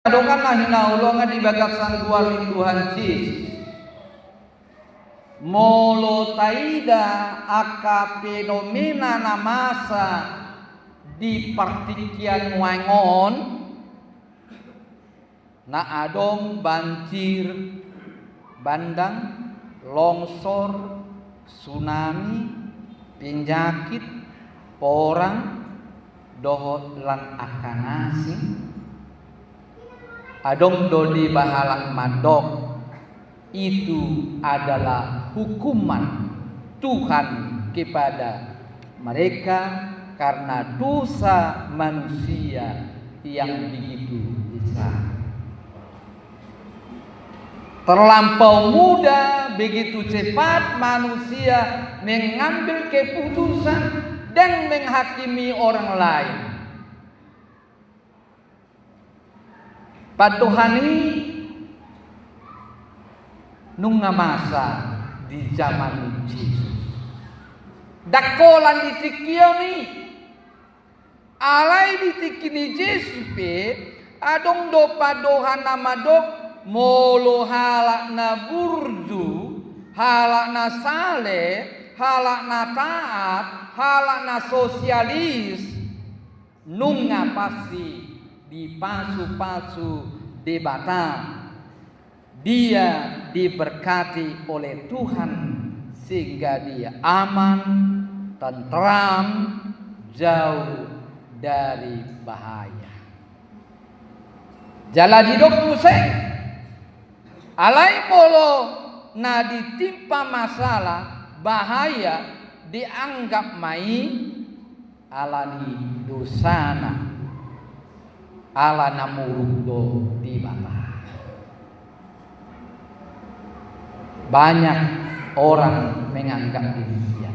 Dongan na hinaulungan di bagasan guari Tuhan Yesus. Molo taida aka fenomena na masa di partikian wangon na adong banjir bandang, longsor, tsunami, penyakit, porang, dohot lan akanasi, adong dodi bahalak madok. Itu adalah hukuman Tuhan kepada mereka karena dosa manusia yang begitu besar. Terlampau mudah, begitu cepat manusia mengambil keputusan dan menghakimi orang lain. Padohani nunga masa di zaman Yesus. Dakolan ditikio ni, alai ditikini Yesus pe, adong do padohan nama dok, molo halak na burju, halak na saleh, halak na taat, halak na sosialis, nunga pasti dipasu-pasu debatan. Dia diberkati oleh Tuhan sehingga dia aman, tentram, jauh dari bahaya. Jala didok museng, alai molo na ditimpa masalah bahaya dianggap mai alani dosana, ala namurudo di bata. Banyak orang menganggap demikian.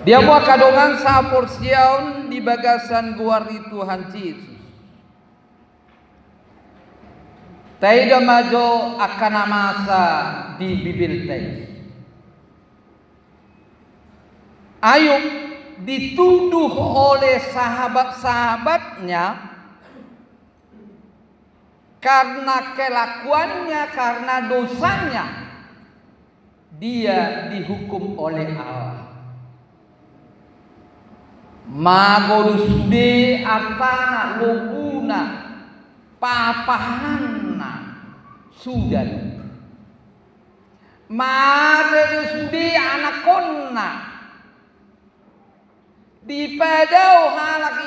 Dia buat kadongan saporsiaun di bagasan guari Tuhan Yesus. Taida majo akan masa di Bibil teh. Ayub dituduh oleh sahabat-sahabatnya karena kelakuannya, karena dosanya, dia dihukum oleh Allah. Magodusude atana lobuna papahanna sudah. Magodusude anakonna di padau halak